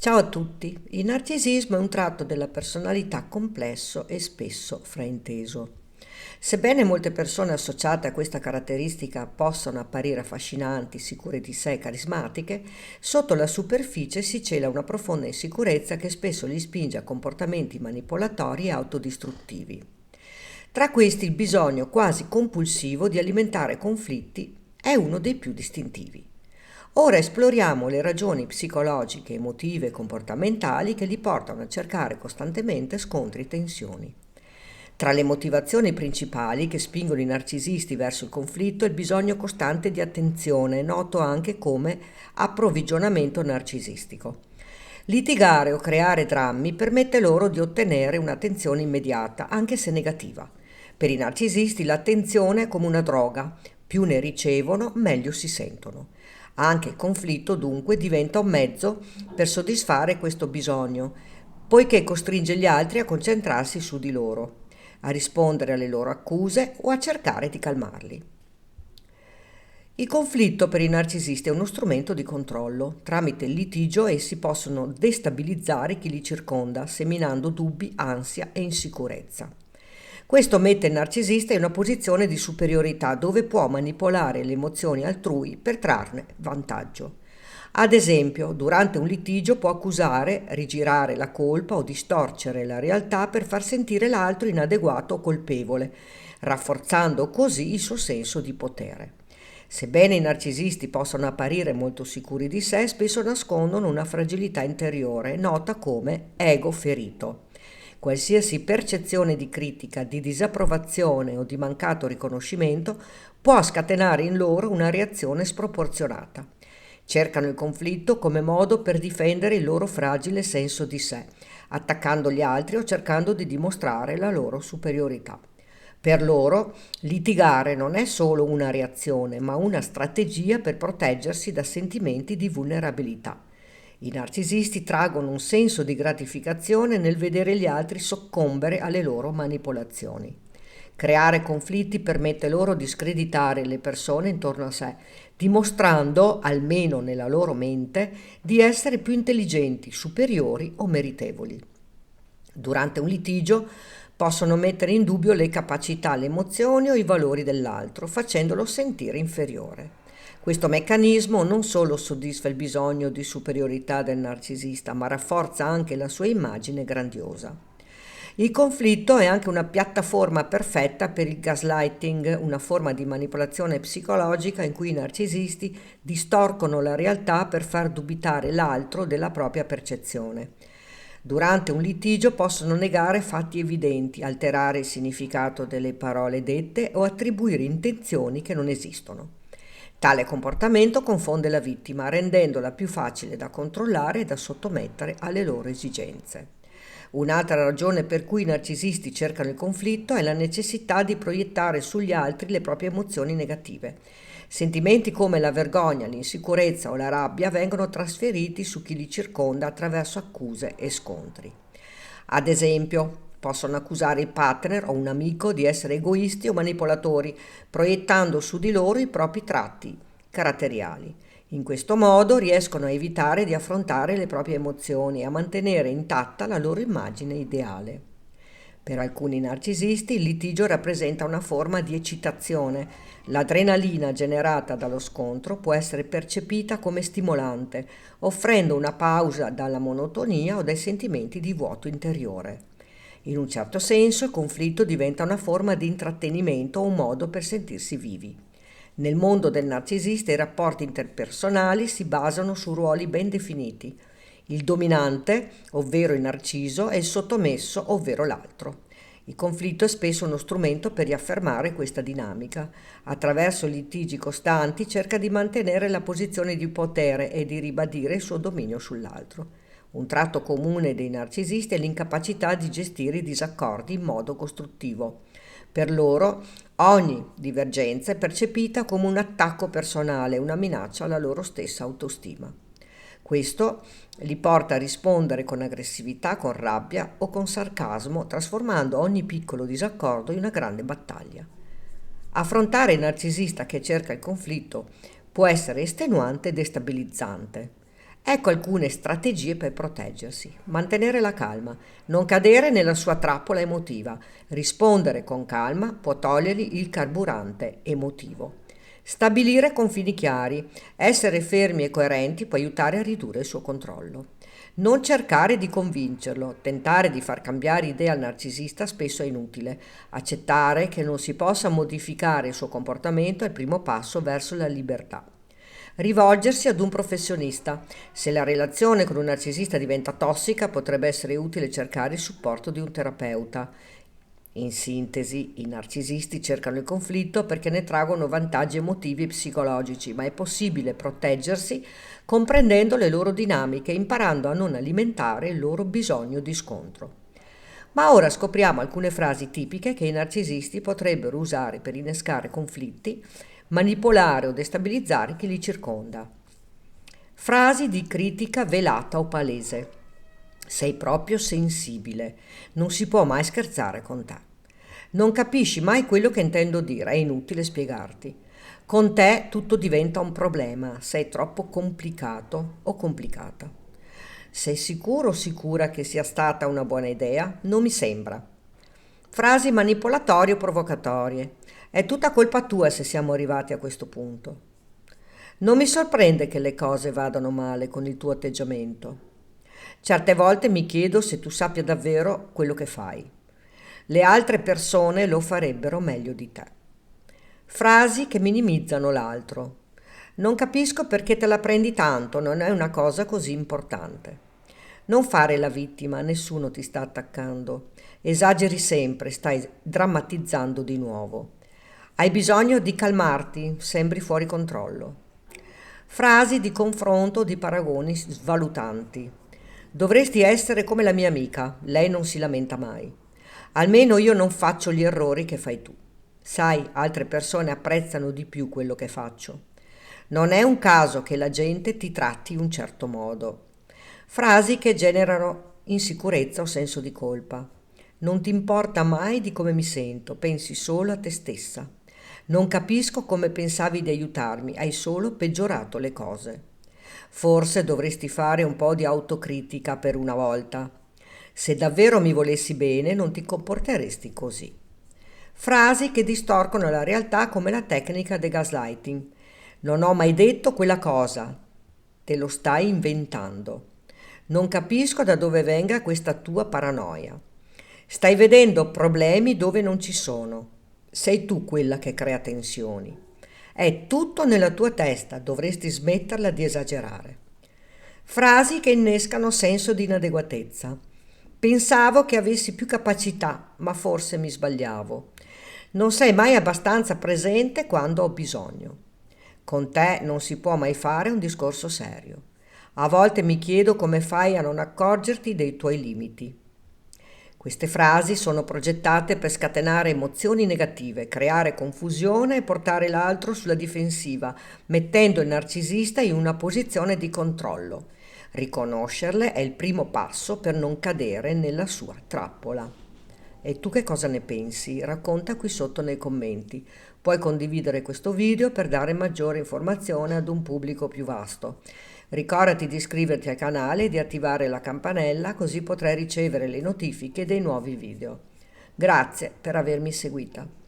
Ciao a tutti. Il narcisismo è un tratto della personalità complesso e spesso frainteso. Sebbene molte persone associate a questa caratteristica possano apparire affascinanti, sicure di sé e carismatiche, sotto la superficie si cela una profonda insicurezza che spesso li spinge a comportamenti manipolatori e autodistruttivi. Tra questi il bisogno quasi compulsivo di alimentare conflitti è uno dei più distintivi. Ora esploriamo le ragioni psicologiche, emotive e comportamentali che li portano a cercare costantemente scontri e tensioni. Tra le motivazioni principali che spingono i narcisisti verso il conflitto è il bisogno costante di attenzione, noto anche come approvvigionamento narcisistico. Litigare o creare drammi permette loro di ottenere un'attenzione immediata, anche se negativa. Per i narcisisti l'attenzione è come una droga, più ne ricevono, meglio si sentono. Anche il conflitto dunque diventa un mezzo per soddisfare questo bisogno, poiché costringe gli altri a concentrarsi su di loro, a rispondere alle loro accuse o a cercare di calmarli. Il conflitto per i narcisisti è uno strumento di controllo. Tramite il litigio essi possono destabilizzare chi li circonda, seminando dubbi, ansia e insicurezza. Questo mette il narcisista in una posizione di superiorità dove può manipolare le emozioni altrui per trarne vantaggio. Ad esempio, durante un litigio può accusare, rigirare la colpa o distorcere la realtà per far sentire l'altro inadeguato o colpevole, rafforzando così il suo senso di potere. Sebbene i narcisisti possano apparire molto sicuri di sé, spesso nascondono una fragilità interiore, nota come ego ferito. Qualsiasi percezione di critica, di disapprovazione o di mancato riconoscimento può scatenare in loro una reazione sproporzionata. Cercano il conflitto come modo per difendere il loro fragile senso di sé, attaccando gli altri o cercando di dimostrare la loro superiorità. Per loro litigare non è solo una reazione, ma una strategia per proteggersi da sentimenti di vulnerabilità. I narcisisti traggono un senso di gratificazione nel vedere gli altri soccombere alle loro manipolazioni. Creare conflitti permette loro di screditare le persone intorno a sé, dimostrando, almeno nella loro mente, di essere più intelligenti, superiori o meritevoli. Durante un litigio possono mettere in dubbio le capacità, le emozioni o i valori dell'altro, facendolo sentire inferiore. Questo meccanismo non solo soddisfa il bisogno di superiorità del narcisista, ma rafforza anche la sua immagine grandiosa. Il conflitto è anche una piattaforma perfetta per il gaslighting, una forma di manipolazione psicologica in cui i narcisisti distorcono la realtà per far dubitare l'altro della propria percezione. Durante un litigio possono negare fatti evidenti, alterare il significato delle parole dette o attribuire intenzioni che non esistono. Tale comportamento confonde la vittima, rendendola più facile da controllare e da sottomettere alle loro esigenze. Un'altra ragione per cui i narcisisti cercano il conflitto è la necessità di proiettare sugli altri le proprie emozioni negative. Sentimenti come la vergogna, l'insicurezza o la rabbia vengono trasferiti su chi li circonda attraverso accuse e scontri. Ad esempio, possono accusare il partner o un amico di essere egoisti o manipolatori, proiettando su di loro i propri tratti caratteriali. In questo modo riescono a evitare di affrontare le proprie emozioni e a mantenere intatta la loro immagine ideale. Per alcuni narcisisti il litigio rappresenta una forma di eccitazione. L'adrenalina generata dallo scontro può essere percepita come stimolante, offrendo una pausa dalla monotonia o dai sentimenti di vuoto interiore. In un certo senso il conflitto diventa una forma di intrattenimento o un modo per sentirsi vivi. Nel mondo del narcisista i rapporti interpersonali si basano su ruoli ben definiti. Il dominante, ovvero il narciso, e il sottomesso, ovvero l'altro. Il conflitto è spesso uno strumento per riaffermare questa dinamica. Attraverso litigi costanti cerca di mantenere la posizione di potere e di ribadire il suo dominio sull'altro. Un tratto comune dei narcisisti è l'incapacità di gestire i disaccordi in modo costruttivo. Per loro ogni divergenza è percepita come un attacco personale, una minaccia alla loro stessa autostima. Questo li porta a rispondere con aggressività, con rabbia o con sarcasmo, trasformando ogni piccolo disaccordo in una grande battaglia. Affrontare il narcisista che cerca il conflitto può essere estenuante e destabilizzante. Ecco alcune strategie per proteggersi. Mantenere la calma, non cadere nella sua trappola emotiva, rispondere con calma può togliergli il carburante emotivo. Stabilire confini chiari, essere fermi e coerenti può aiutare a ridurre il suo controllo. Non cercare di convincerlo, tentare di far cambiare idea al narcisista spesso è inutile. Accettare che non si possa modificare il suo comportamento è il primo passo verso la libertà. Rivolgersi ad un professionista. Se la relazione con un narcisista diventa tossica, potrebbe essere utile cercare il supporto di un terapeuta. In sintesi, i narcisisti cercano il conflitto perché ne traggono vantaggi emotivi e psicologici, ma è possibile proteggersi comprendendo le loro dinamiche e imparando a non alimentare il loro bisogno di scontro. Ma ora scopriamo alcune frasi tipiche che i narcisisti potrebbero usare per innescare conflitti, manipolare o destabilizzare chi li circonda. Frasi di critica velata o palese. Sei proprio sensibile, non si può mai scherzare con te. Non capisci mai quello che intendo dire, è inutile spiegarti. Con te tutto diventa un problema, sei troppo complicato o complicata. Sei sicuro o sicura che sia stata una buona idea? Non mi sembra. Frasi manipolatorie o provocatorie. È tutta colpa tua se siamo arrivati a questo punto. Non mi sorprende che le cose vadano male con il tuo atteggiamento. Certe volte mi chiedo se tu sappia davvero quello che fai. Le altre persone lo farebbero meglio di te. Frasi che minimizzano l'altro. Non capisco perché te la prendi tanto, non è una cosa così importante. Non fare la vittima, nessuno ti sta attaccando. Esageri sempre, stai drammatizzando di nuovo. Hai bisogno di calmarti, sembri fuori controllo. Frasi di confronto o di paragoni svalutanti. Dovresti essere come la mia amica, lei non si lamenta mai. Almeno io non faccio gli errori che fai tu. Sai, altre persone apprezzano di più quello che faccio. Non è un caso che la gente ti tratti in un certo modo. Frasi che generano insicurezza o senso di colpa. Non ti importa mai di come mi sento, pensi solo a te stessa. Non capisco come pensavi di aiutarmi, hai solo peggiorato le cose. Forse dovresti fare un po' di autocritica per una volta. Se davvero mi volessi bene, non ti comporteresti così. Frasi che distorcono la realtà come la tecnica del gaslighting. Non ho mai detto quella cosa. Te lo stai inventando. Non capisco da dove venga questa tua paranoia. Stai vedendo problemi dove non ci sono. Sei tu quella che crea tensioni. È tutto nella tua testa, dovresti smetterla di esagerare. Frasi che innescano senso di inadeguatezza. Pensavo che avessi più capacità, ma forse mi sbagliavo. Non sei mai abbastanza presente quando ho bisogno. Con te non si può mai fare un discorso serio. A volte mi chiedo come fai a non accorgerti dei tuoi limiti. Queste frasi sono progettate per scatenare emozioni negative, creare confusione e portare l'altro sulla difensiva, mettendo il narcisista in una posizione di controllo. Riconoscerle è il primo passo per non cadere nella sua trappola. E tu che cosa ne pensi? Racconta qui sotto nei commenti. Puoi condividere questo video per dare maggiore informazione ad un pubblico più vasto. Ricordati di iscriverti al canale e di attivare la campanella così potrai ricevere le notifiche dei nuovi video. Grazie per avermi seguita.